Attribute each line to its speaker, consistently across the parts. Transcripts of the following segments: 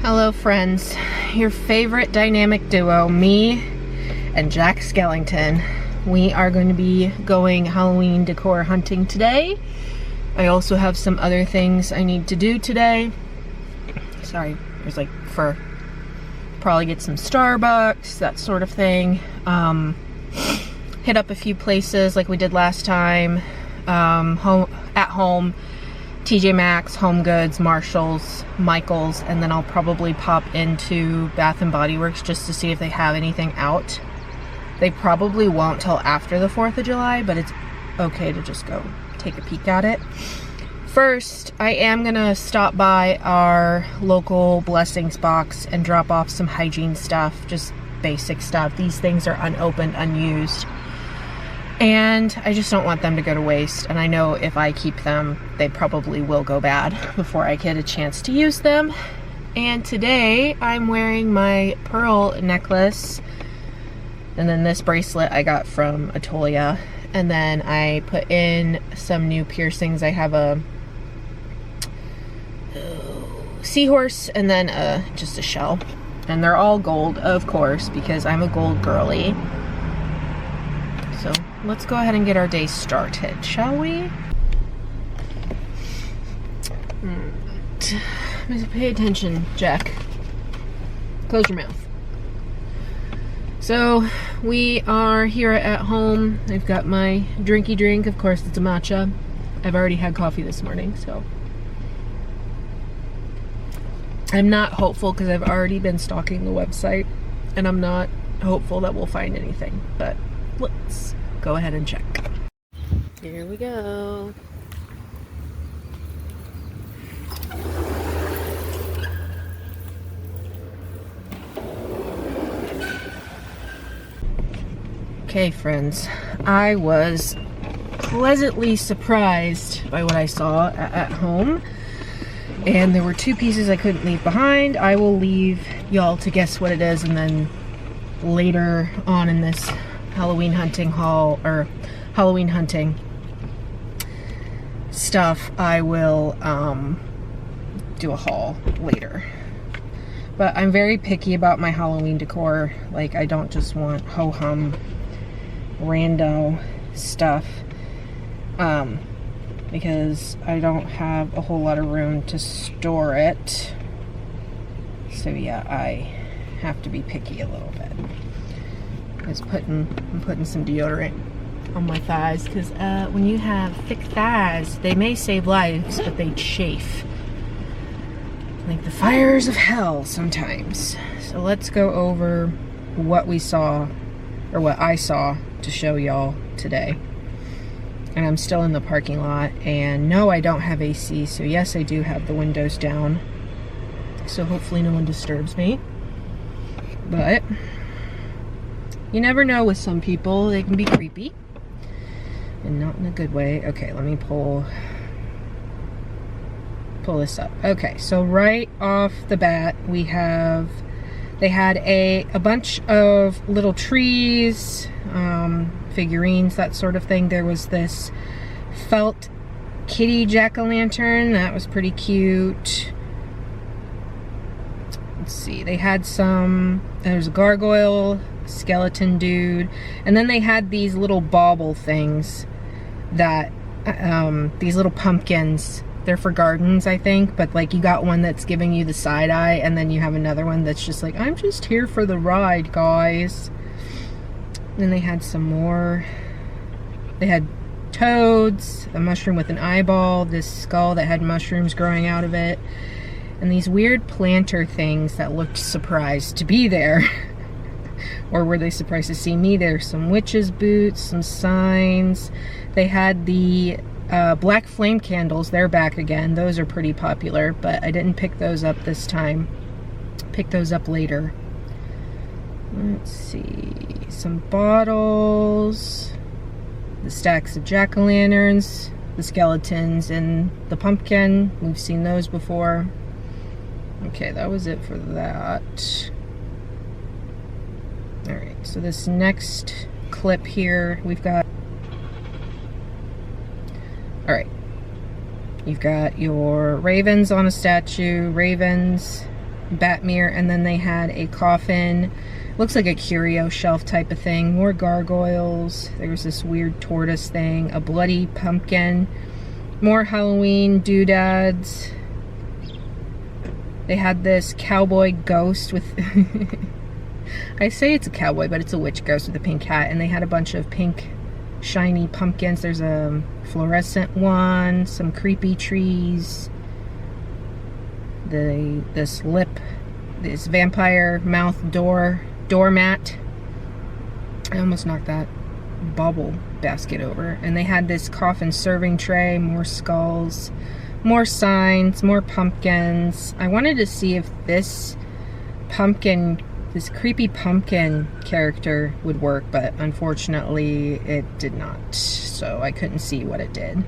Speaker 1: Hello friends, your favorite dynamic duo, me and Jack Skellington. We are going to be going Halloween decor hunting today. I also have some other things I need to do today. Sorry, there's like fur. Probably get some Starbucks, that sort of thing. Hit up a few places like we did last time. At home, TJ Maxx, Home Goods, Marshalls, Michael's, and then I'll probably pop into Bath and Body Works just to see if they have anything out. They probably won't till after the 4th of July, but it's okay to just go take a peek at it. First, I am gonna stop by our local Blessings box and drop off some hygiene stuff, just basic stuff. These things are unopened, unused. And I just don't want them to go to waste, and I know if I keep them, they probably will go bad before I get a chance to use them. And today, I'm wearing my pearl necklace, and then this bracelet I got from Atolia, and then I put in some new piercings. I have a seahorse, and then just a shell. And they're all gold, of course, because I'm a gold girly. So let's go ahead and get our day started, shall we? Pay attention, Jack. Close your mouth. So we are here at home. I've got my drinky drink. Of course, it's a matcha. I've already had coffee this morning, so I'm not hopeful because I've already been stalking the website, and I'm not hopeful that we'll find anything, but let's go ahead and check. Here we go. Okay, friends, I was pleasantly surprised by what I saw at home, and there were two pieces I couldn't leave behind. I will leave y'all to guess what it is, and then later on in this Halloween hunting haul, or Halloween hunting stuff, I will do a haul later. But I'm very picky about my Halloween decor. Like, I don't just want ho-hum rando stuff, because I don't have a whole lot of room to store it. So yeah, I have to be picky a little bit. I'm putting some deodorant on my thighs because when you have thick thighs, they may save lives, but they chafe like the fires of hell sometimes. So let's go over what we saw, or what I saw, to show y'all today. And I'm still in the parking lot, and no, I don't have AC, so yes, I do have the windows down, so hopefully no one disturbs me. But you never know with some people. They can be creepy, and not in a good way. Okay, let me pull this up. Okay, so right off the bat, we have, they had a bunch of little trees, figurines, that sort of thing. There was this felt kitty jack-o'-lantern that was pretty cute. Let's see, they had some, there's a gargoyle, skeleton dude, and then they had these little bauble things that these little pumpkins. They're for gardens, I think, but like you got one that's giving you the side eye, and then you have another one that's just like, I'm just here for the ride, guys. Then they had some more. They had toads, a mushroom with an eyeball, this skull that had mushrooms growing out of it, and these weird planter things that looked surprised to be there. Or were they surprised to see me there? Some witches' boots, some signs. They had the black flame candles. They're back again. Those are pretty popular, but I didn't pick those up this time. Pick those up later. Let's see. Some bottles. The stacks of jack-o'-lanterns. The skeletons and the pumpkin. We've seen those before. Okay, that was it for that. Alright, so this next clip here, we've got... Alright. You've got your ravens on a statue, ravens, Batmere, and then they had a coffin. Looks like a curio shelf type of thing. More gargoyles. There's this weird tortoise thing. A bloody pumpkin. More Halloween doodads. They had this cowboy ghost with... I say it's a cowboy, but it's a witch ghost with a pink hat. And they had a bunch of pink shiny pumpkins. There's a fluorescent one. Some creepy trees. This vampire mouth doormat. I almost knocked that bubble basket over. And they had this coffin serving tray, more skulls, more signs, more pumpkins. I wanted to see if this creepy pumpkin character would work, but unfortunately it did not. So I couldn't see what it did.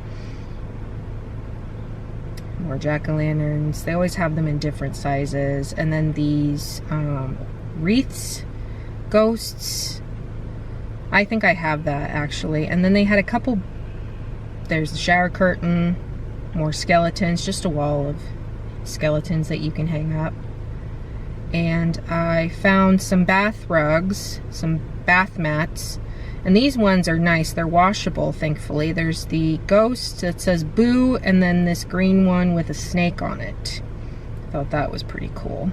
Speaker 1: More jack-o'-lanterns. They always have them in different sizes. And then these wreaths, ghosts. I think I have that actually. And then they had a couple, there's the shower curtain, more skeletons, just a wall of skeletons that you can hang up. And I found some bath rugs, some bath mats. And these ones are nice. They're washable, thankfully. There's the ghost that says boo, and then this green one with a snake on it. Thought that was pretty cool.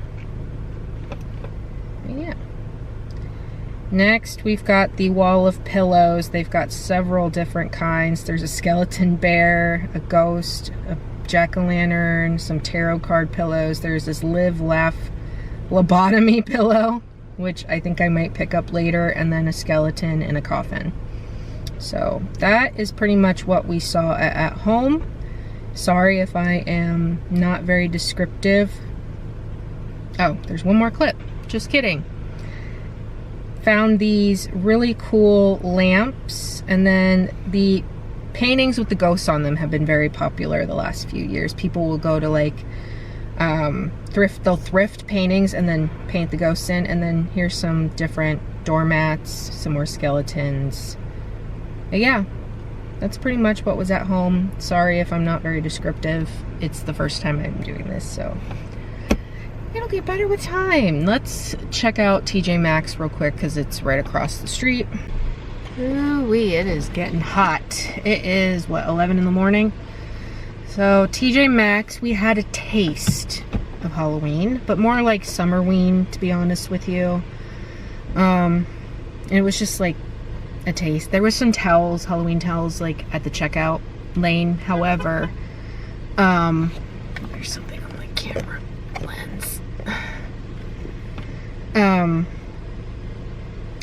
Speaker 1: Yeah. Next, we've got the wall of pillows. They've got several different kinds. There's a skeleton bear, a ghost, a jack-o'-lantern, some tarot card pillows. There's this live, laugh, lobotomy pillow, which I think I might pick up later, and then a skeleton in a coffin. So that is pretty much what we saw at home. Sorry if I am not very descriptive. Oh, there's one more clip. Just kidding. Found these really cool lamps, and then the paintings with the ghosts on them have been very popular the last few years. People will go to like they'll thrift paintings and then paint the ghosts in. And then here's some different doormats, some more skeletons. But yeah, that's pretty much what was at home. Sorry if I'm not very descriptive. It's the first time I'm doing this, so it'll get better with time. Let's check out TJ Maxx real quick because it's right across the street. Ooh-wee, it is getting hot. It is, what, 11 in the morning? So TJ Maxx, we had a taste of Halloween, but more like Summerween, to be honest with you. And it was just like a taste. There was some towels, Halloween towels, like at the checkout lane. However, there's something on my camera lens.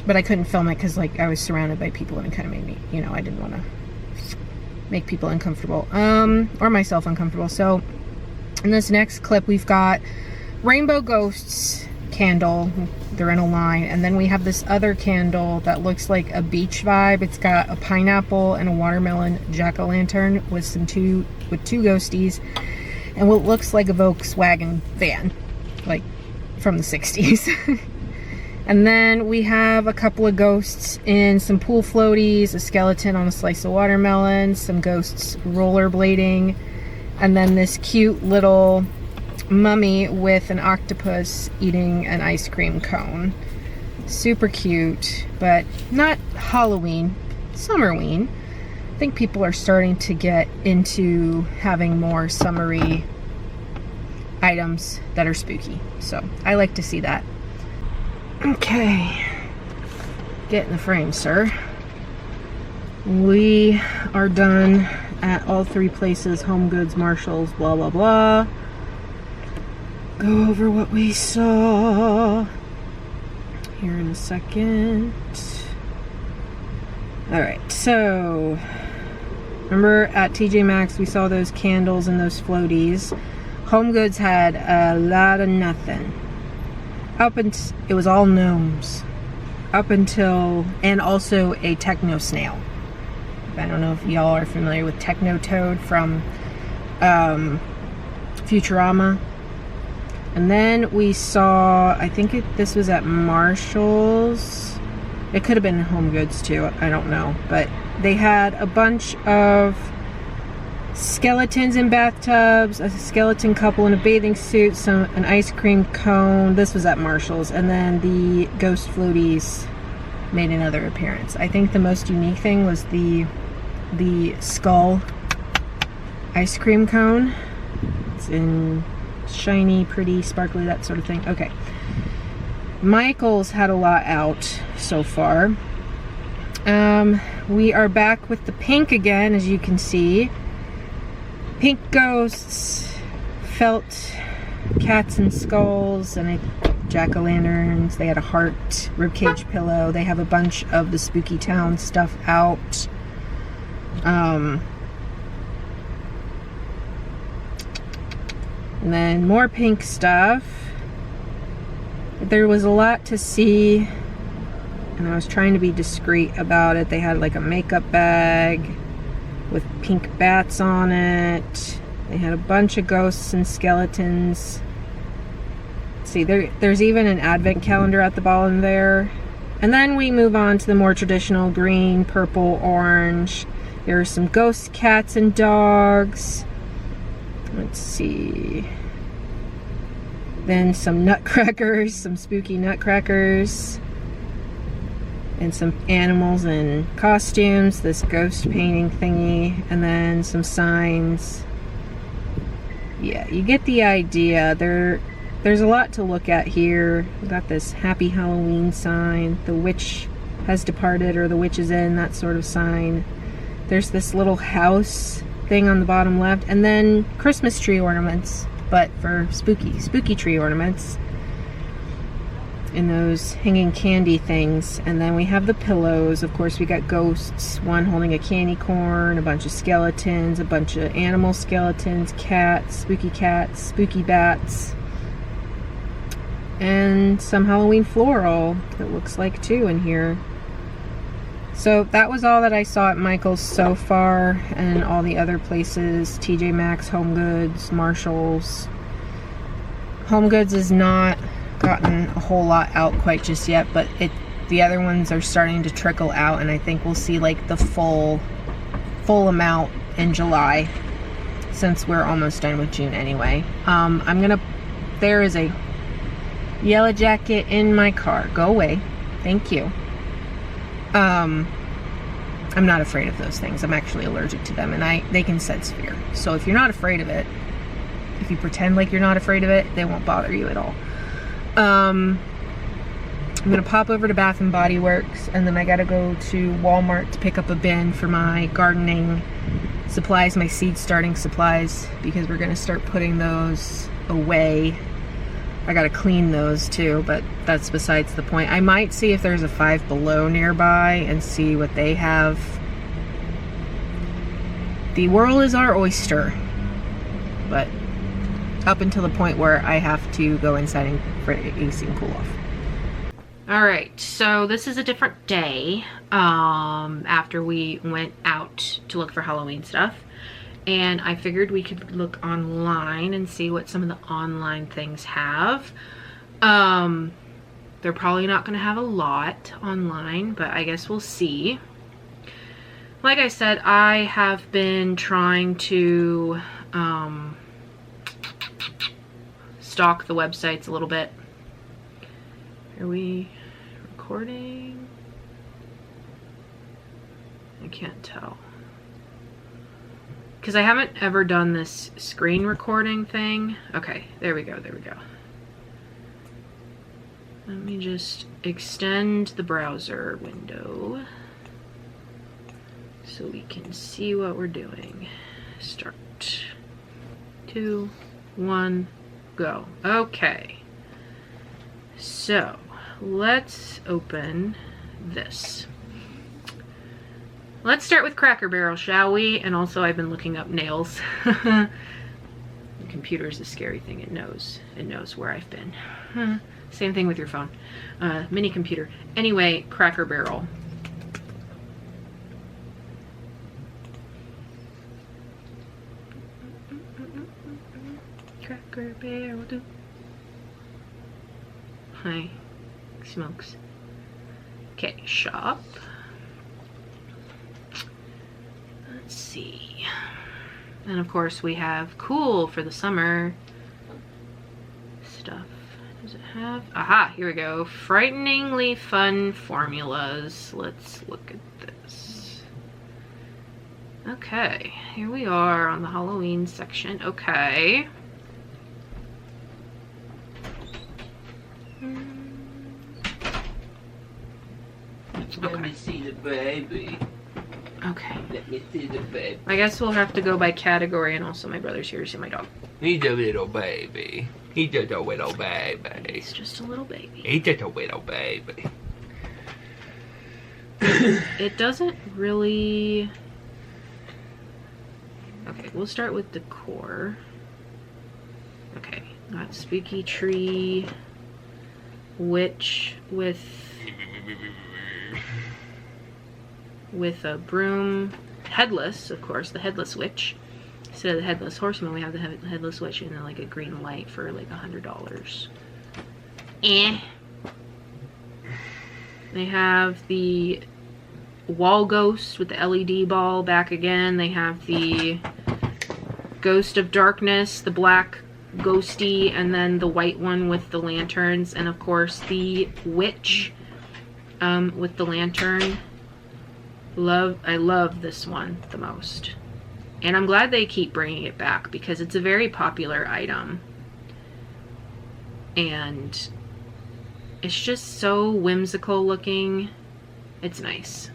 Speaker 1: But I couldn't film it because like I was surrounded by people and it kind of made me, you know, I didn't want to make people uncomfortable, or myself uncomfortable. So in this next clip, we've got Rainbow Ghosts candle. They're in a line. And then we have this other candle that looks like a beach vibe. It's got a pineapple and a watermelon jack-o'-lantern with two ghosties and what looks like a Volkswagen van, like from the 60s. And then we have a couple of ghosts in some pool floaties, a skeleton on a slice of watermelon, some ghosts rollerblading, and then this cute little mummy with an octopus eating an ice cream cone. Super cute, but not Halloween, Summerween. I think people are starting to get into having more summery items that are spooky. So I like to see that. Okay, get in the frame, sir. We are done at all three places, Home Goods, Marshalls, blah, blah, blah. Go over what we saw here in a second. All right, so remember at TJ Maxx, we saw those candles and those floaties. Home Goods had a lot of nothing. It was all gnomes up until, and also a techno snail. I don't know if y'all are familiar with Techno Toad from Futurama. And then we saw, I think this was at Marshalls. It could have been Home Goods too, I don't know. But they had a bunch of skeletons in bathtubs, a skeleton couple in a bathing suit, an ice cream cone. This was at Marshall's. And then the ghost floaties made another appearance. I think the most unique thing was the skull ice cream cone. It's in shiny, pretty, sparkly, that sort of thing. Okay. Michael's had a lot out so far. We are back with the pink again, as you can see. Pink ghosts, felt cats and skulls, and jack-o'-lanterns. They had a heart, ribcage pillow. They have a bunch of the Spooky Town stuff out. And then more pink stuff. There was a lot to see, and I was trying to be discreet about it. They had like a makeup bag with pink bats on it. They had a bunch of ghosts and skeletons. See, there's even an advent calendar at the bottom there. And then we move on to the more traditional green, purple, orange. There are some ghost cats and dogs. Let's see. Then some nutcrackers, some spooky nutcrackers. And some animals in costumes, this ghost painting thingy, and then some signs. Yeah, you get the idea. There's a lot to look at here. We got this Happy Halloween sign, the witch has departed, or the witch is in, that sort of sign. There's this little house thing on the bottom left, and then Christmas tree ornaments, but for spooky tree ornaments. In those hanging candy things. And then we have the pillows. Of course, we got ghosts, one holding a candy corn, a bunch of skeletons, a bunch of animal skeletons, cats, spooky bats, and some Halloween floral, it looks like, too, in here. So that was all that I saw at Michael's so far, and all the other places, TJ Maxx, Home Goods, Marshall's. Home Goods is not gotten a whole lot out quite just yet, but the other ones are starting to trickle out, and I think we'll see like the full amount in July, since we're almost done with June anyway. There is a yellow jacket in my car. Go away. Thank you. I'm not afraid of those things. I'm actually allergic to them, and they can sense fear. So if you're not afraid of it, if you pretend like you're not afraid of it, they won't bother you at all. I'm gonna pop over to Bath and Body Works, and then I gotta go to Walmart to pick up a bin for my gardening supplies, my seed starting supplies, because we're gonna start putting those away. I gotta clean those too, but that's besides the point. I might see if there's a Five Below nearby and see what they have. The world is our oyster, but up until the point where I have to go inside and for AC and cool off. Alright, so this is a different day after we went out to look for Halloween stuff, and I figured we could look online and see what some of the online things have. They're probably not going to have a lot online, but I guess we'll see. Like I said, I have been trying to stalk the websites a little bit. Are we recording? I can't tell. Because I haven't ever done this screen recording thing. Okay, there we go, there we go. Let me just extend the browser window so we can see what we're doing. Start. 2, 1, go. Okay. So, let's open this. Let's start with Cracker Barrel, shall we? And also, I've been looking up nails. The computer is a scary thing. It knows where I've been. Same thing with your phone. Mini computer. Anyway, Cracker Barrel. Cracker Barrel, do. Hi, smokes. Okay, shop. Let's see. And of course we have cool for the summer stuff. Does it have? Aha, here we go. Frighteningly fun formulas. Let's look at this. Okay, here we are on the Halloween section. Okay.
Speaker 2: Let me see the baby.
Speaker 1: Okay.
Speaker 2: Let me see the baby.
Speaker 1: I guess we'll have to go by category, and also my brother's here to see my dog.
Speaker 2: He's a little baby. He's just a little baby.
Speaker 1: He's just a little baby.
Speaker 2: He's just a little baby.
Speaker 1: It doesn't really... Okay, we'll start with decor. Okay, got spooky tree, witch with a broom, headless, of course, the headless witch. Instead of the headless horseman, we have the headless witch, and then like a green light for like $100. They have the wall ghost with the LED ball back again. They have the ghost of darkness, the black ghosty, and then the white one with the lanterns, and of course the witch with the lantern. I love this one the most, and I'm glad they keep bringing it back because it's a very popular item, and it's just so whimsical looking. It's nice.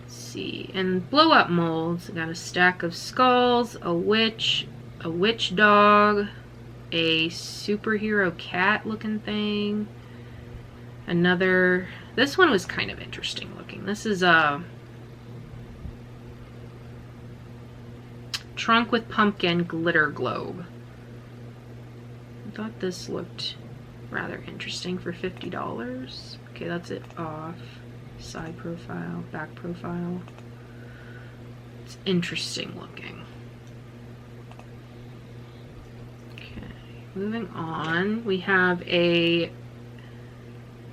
Speaker 1: Let's see, and blow up molds. I got a stack of skulls, a witch dog, a superhero cat looking thing, another. This one was kind of interesting looking. This is a trunk with pumpkin glitter globe. I thought this looked rather interesting for $50. Okay, that's it off. Side profile, back profile. It's interesting looking. Okay, moving on. We have a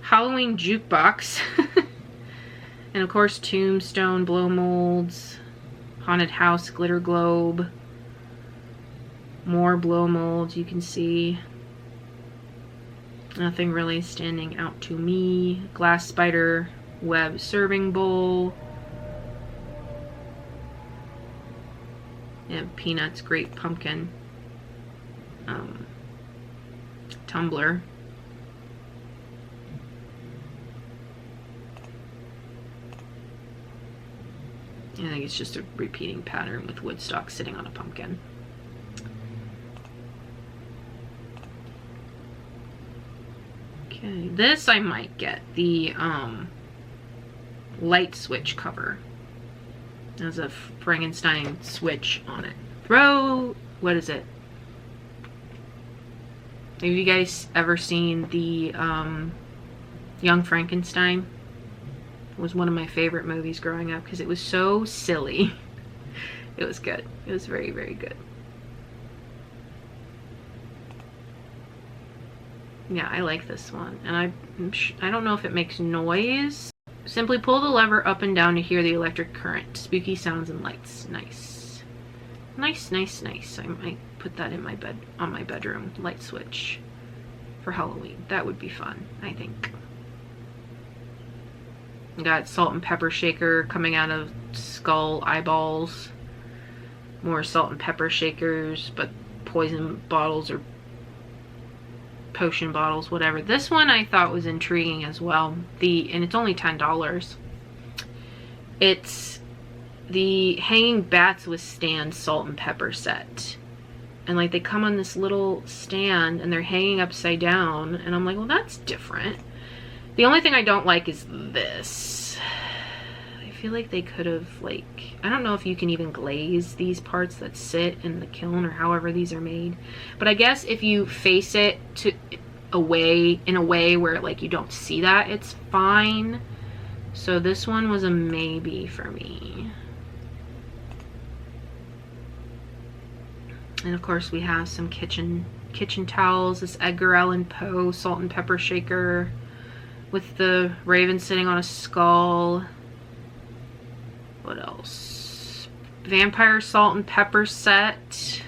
Speaker 1: Halloween jukebox. And of course tombstone, blow molds, haunted house glitter globe, more blow molds. You can see nothing really standing out to me. Glass spider web serving bowl, and peanuts great pumpkin tumbler. I think it's just a repeating pattern with Woodstock sitting on a pumpkin. Okay, this I might get. The light switch cover. There's a Frankenstein switch on it. What is it? Have you guys ever seen the Young Frankenstein? It was one of my favorite movies growing up because it was so silly. It was good. It was very, very good. Yeah, I like this one. And I don't know if it makes noise. Simply pull the lever up and down to hear the electric current. Spooky sounds and lights. Nice. Nice, nice, nice. I might put that in my bed, on my bedroom light switch for Halloween. That would be fun, I think. Got salt and pepper shaker coming out of skull eyeballs. More salt and pepper shakers, but poison bottles or potion bottles, whatever. This one I thought was intriguing as well. And it's only $10. It's the Hanging Bats with Stand salt and pepper set. And like they come on this little stand and they're hanging upside down, and I'm like, well, that's different. The only thing I don't like is this. I feel like they could have, like, I don't know if you can even glaze these parts that sit in the kiln or however these are made. But I guess if you face it in a way where like you don't see that, it's fine. So this one was a maybe for me. And of course we have some kitchen towels. This Edgar Allan Poe salt and pepper shaker with the raven sitting on a skull. What else? vampire salt and pepper set.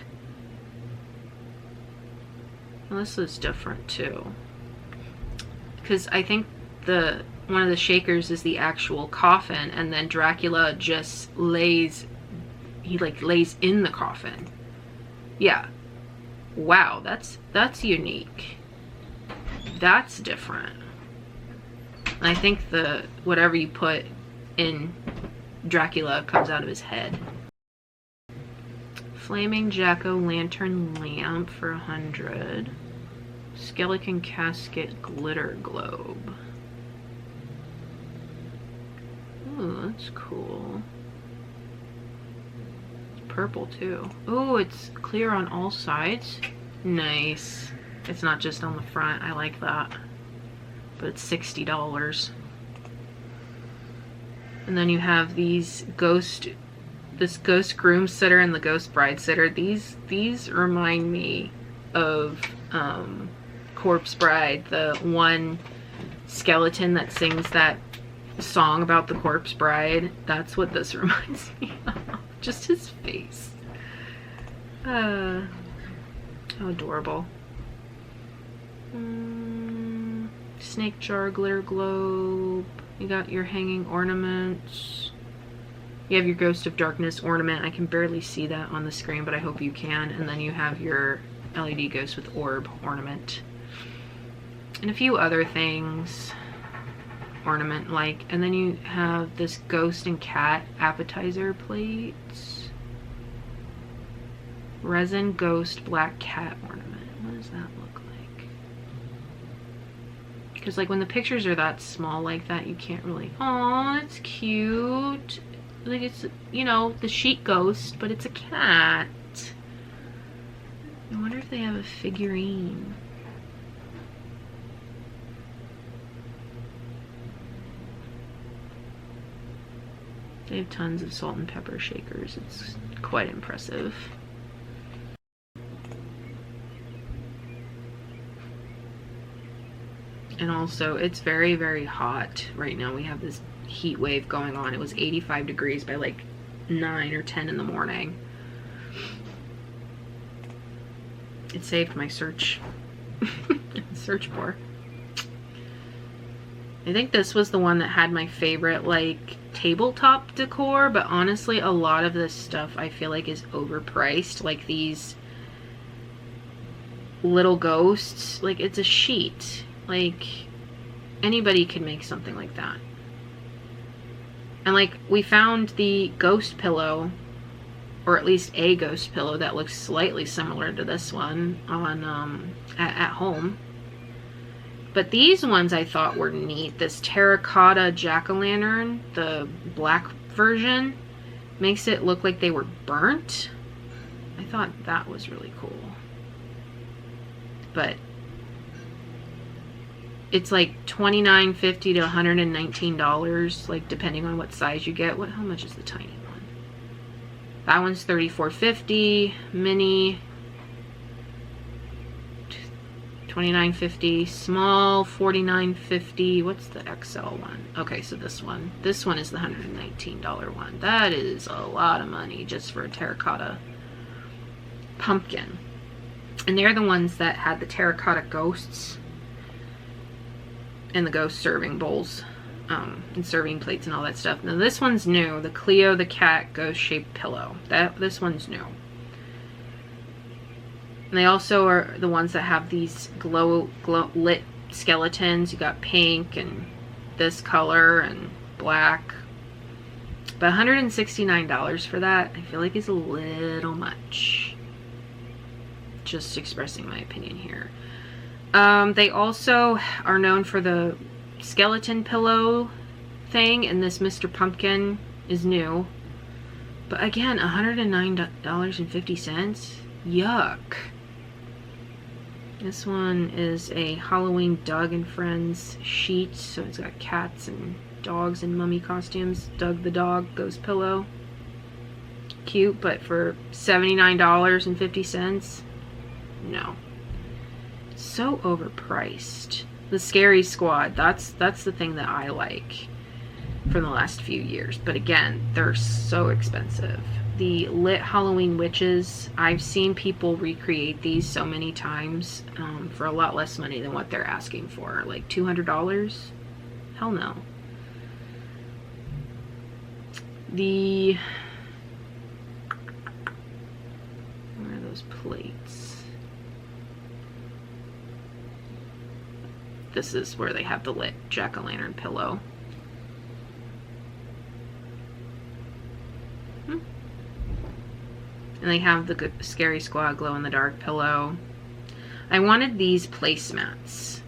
Speaker 1: Well, this is different too, because I think one of the shakers is the actual coffin, and then Dracula just lays in the coffin. Yeah. Wow, that's unique. That's different. I think whatever you put in Dracula comes out of his head. Flaming jack-o'-lantern lamp for 100. Skeleton casket glitter globe. Ooh, that's cool. It's purple too. Ooh, it's clear on all sides. Nice. It's not just on the front. I like that. But it's $60. And then you have this ghost groom sitter and the ghost bride sitter. These remind me of Corpse Bride, the one skeleton that sings that song about the corpse bride. That's what this reminds me of. Just his face. How adorable. Snake jar glitter globe. You got your hanging ornaments. You have your Ghost of Darkness ornament. I can barely see that on the screen, but I hope you can. And then you have your LED Ghost with orb ornament. And a few other things. Ornament like. And then you have this ghost and cat appetizer plates. Resin ghost black cat ornament. What does that look like? Because like when the pictures are that small like that, you can't really... Aw, that's cute. Like it's, you know, the sheet ghost, but it's a cat. I wonder if they have a figurine. They have tons of salt and pepper shakers. It's quite impressive. And also, it's very, very hot right now. We have this heat wave going on. It was 85 degrees by like 9 or 10 in the morning. It saved my search bar. I think this was the one that had my favorite like tabletop decor, but honestly a lot of this stuff I feel like is overpriced. Like these little ghosts, like it's a sheet. Like anybody could make something like that. And like we found the ghost pillow, or at least a ghost pillow that looks slightly similar to this one on at home. But these ones I thought were neat. This terracotta jack-o'-lantern, the black version, makes it look like they were burnt. I thought that was really cool. But it's like $29.50 to $119, like depending on what size you get. How much is the tiny one? That one's $34.50. Mini, $29.50. Small, $49.50. What's the XL one? Okay, so this one is the $119 one. That is a lot of money just for a terracotta pumpkin. And they're the ones that had the terracotta ghosts and the ghost serving bowls and serving plates and all that stuff. Now this one's new, the Cleo the cat ghost shaped pillow. This one's new. And they also are the ones that have these glow lit skeletons. You got pink and this color and black. But $169 for that, I feel like is a little much. Just expressing my opinion here. They also are known for the skeleton pillow thing, and this Mr. Pumpkin is new. But again, $109.50. Yuck. This one is a Halloween Doug and Friends sheet, so it's got cats and dogs in mummy costumes. Doug the dog ghost pillow. Cute, but for $79.50, no. So overpriced. The Scary Squad, that's the thing that I like from the last few years. But again, they're so expensive. the lit Halloween witches. I've seen people recreate these so many times for a lot less money than what they're asking for. Like $200? Hell no. Where are those plates? This is where they have the lit jack-o'-lantern pillow. And they have the Scary Squad glow-in-the-dark pillow. I wanted these placemats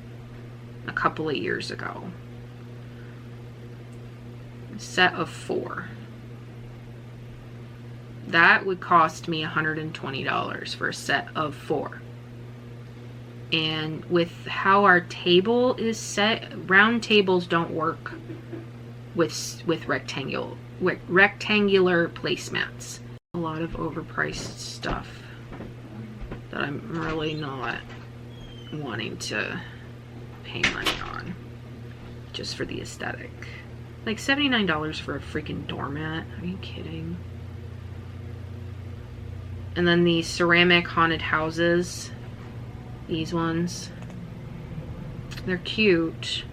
Speaker 1: a couple of years ago. A set of 4. That would cost me $120 for a set of 4. And with how our table is set, round tables don't work with rectangular placemats. A lot of overpriced stuff that I'm really not wanting to pay money on just for the aesthetic. Like $79 for a freaking doormat. Are you kidding? And then these ceramic haunted houses. These ones. They're cute.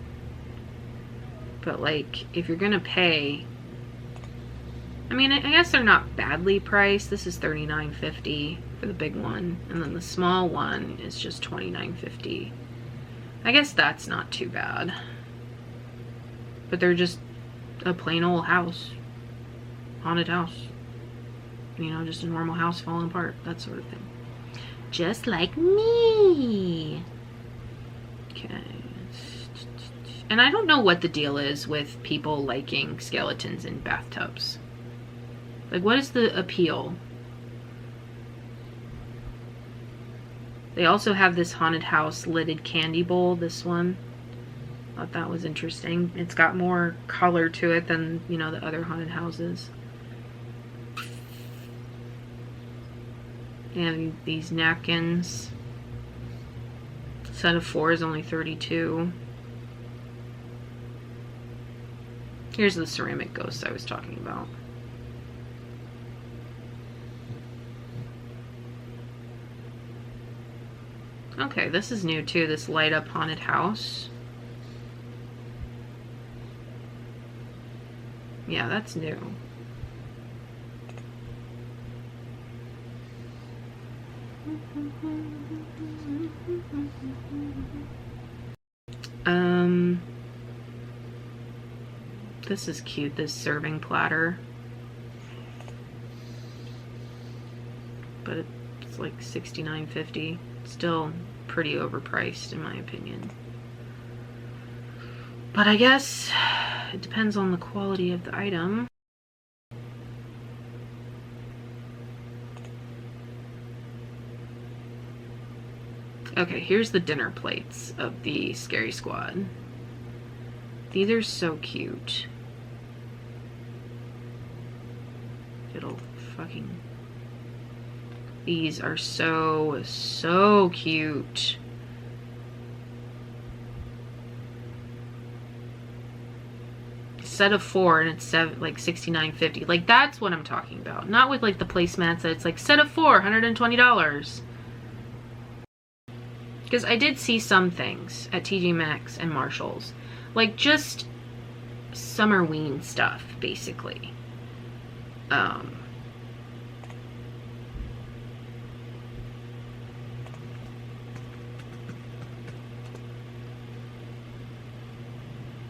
Speaker 1: But like, if you're gonna pay, I mean, I guess they're not badly priced. This is $39.50 for the big one. And then the small one is just $29.50. I guess that's not too bad. But they're just a plain old house. Haunted house. You know, just a normal house falling apart. That sort of thing. Just like me. Okay. And I don't know what the deal is with people liking skeletons in bathtubs. Like, what is the appeal? They also have this haunted house lidded candy bowl, this one. Thought that was interesting. It's got more color to it than, you know, the other haunted houses. And these napkins. Set of 4 is only $32. Here's the ceramic ghost I was talking about. Okay, this is new too, this light up haunted house. Yeah, that's new. This is cute, this serving platter. But it's like $69.50. Still pretty overpriced in my opinion. But I guess it depends on the quality of the item. Okay, here's the dinner plates of the Scary Squad. These are so cute. It'll fucking... These are so cute. Set of 4 and it's like $69.50. Like, that's what I'm talking about. Not with like the placemats that it's like set of 4, $120. Because I did see some things at TJ Maxx and Marshall's. Like, just Summerween stuff, basically.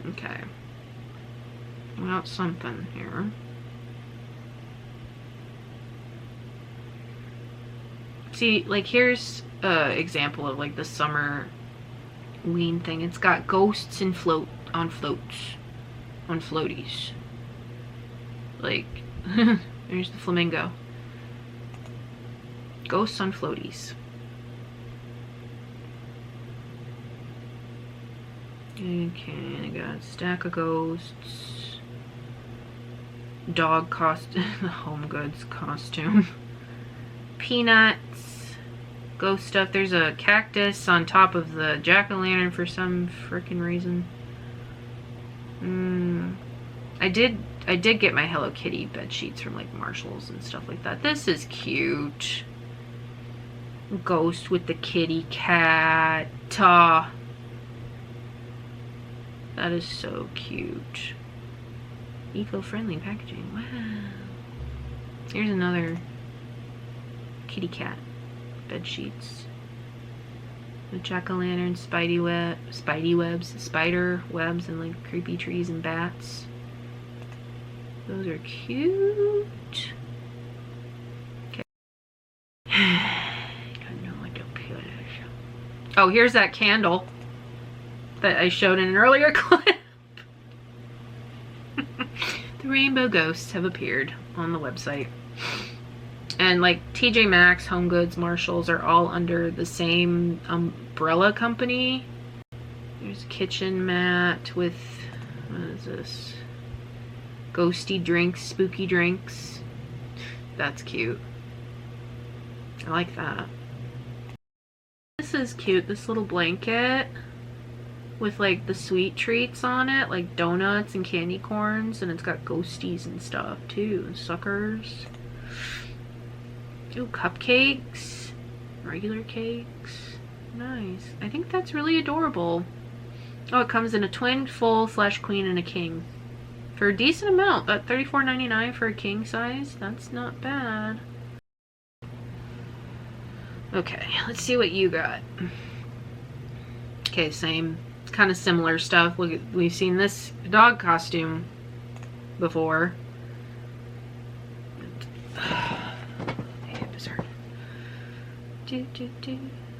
Speaker 1: Okay. Well, something here. See, like, here's an example of like the summer ween thing. It's got ghosts and floats. Like, there's the flamingo. Ghosts on floaties. Okay, I got a stack of ghosts. Dog costume, home goods costume. Peanuts. Ghost stuff. There's a cactus on top of the jack-o'-lantern for some freaking reason. I did get my Hello Kitty bed sheets from like Marshalls and stuff like that. This is cute. Ghost with the kitty cat. That is so cute. Eco-friendly packaging. Wow. Here's another kitty cat bed sheets. The jack-o'-lantern, spider webs, and like creepy trees and bats. Those are cute. Okay. I don't know what to put. Oh, here's that candle that I showed in an earlier clip. The rainbow ghosts have appeared on the website. And like TJ Maxx, Home Goods, Marshalls are all under the same umbrella company. There's a kitchen mat with, what is this? Ghosty drinks, spooky drinks. That's cute. I like that. This is cute, this little blanket with like the sweet treats on it, like donuts and candy corns, and it's got ghosties and stuff too, and suckers. Ooh, cupcakes, regular cakes. Nice. I think that's really adorable. Oh, it comes in a twin, full, / queen, and a king. For a decent amount. That $34.99 for a king size, that's not bad. Okay, let's see what you got. Okay, same, kind of similar stuff. Look, we've seen this dog costume before.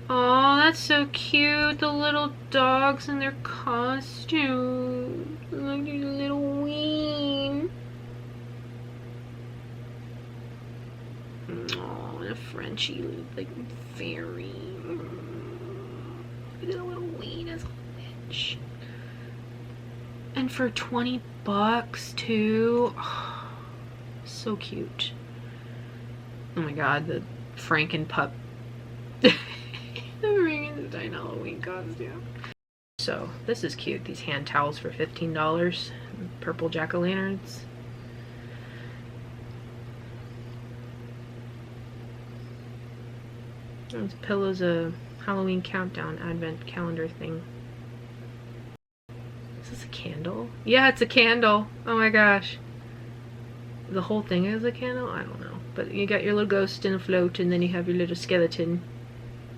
Speaker 1: Oh, that's so cute. The little dogs in their costumes. Look at your little ween. Oh, and a Frenchie like fairy. Look at the little ween as a witch. And for 20 bucks too. Oh, so cute. Oh my god, the Frankenpup. The Frankenstein Halloween costume. So this is cute. These hand towels for $15. Purple jack-o'-lanterns. Those pillows, a Halloween countdown advent calendar thing. Is this a candle? Yeah, it's a candle. Oh my gosh. The whole thing is a candle? I don't know. But you got your little ghost in a float, and then you have your little skeleton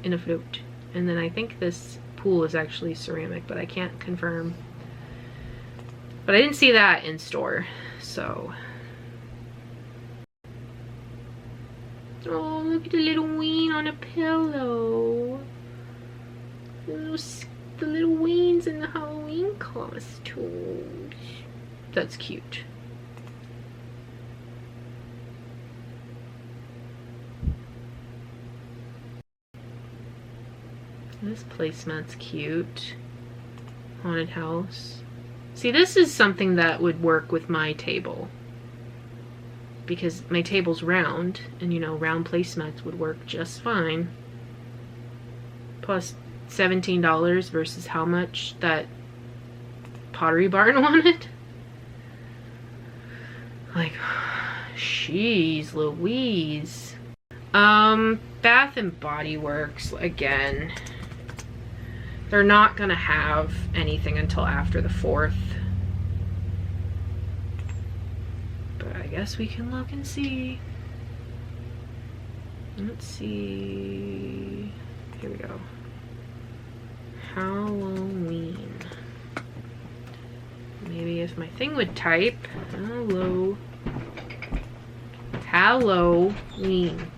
Speaker 1: in a float. And then I think this pool is actually ceramic, but I can't confirm. But I didn't see that in store, so. Oh, look at the little ween on a pillow. The little weens in the Halloween costumes. That's cute. This placemat's cute. Haunted house. See, this is something that would work with my table. Because my table's round, and you know, round placemats would work just fine. Plus $17 versus how much that Pottery Barn wanted. Like, jeez Louise. Bath and Body Works, again. They're not gonna have anything until after the 4th. But I guess we can look and see. Let's see. Here we go. Halloween. Maybe if my thing would type. Hello. Halloween.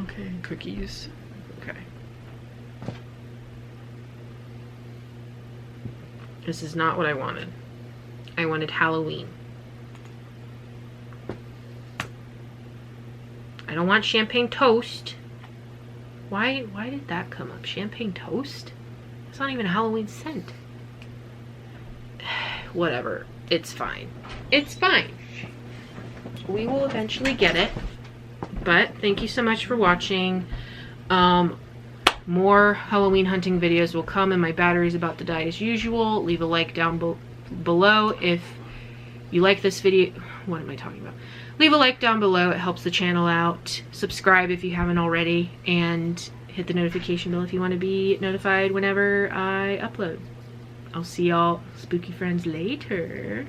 Speaker 1: Okay, cookies. Okay. This is not what I wanted. I wanted Halloween. I don't want champagne toast. Why did that come up? Champagne toast? It's not even a Halloween scent. Whatever. It's fine. It's fine. We will eventually get it. But thank you so much for watching. More Halloween hunting videos will come, and my battery's about to die as usual. Leave a like down below. below if you like this video. What am I talking about? Leave a like down below, it helps the channel out. Subscribe if you haven't already, and hit the notification bell if you want to be notified whenever I upload. I'll see y'all spooky friends later.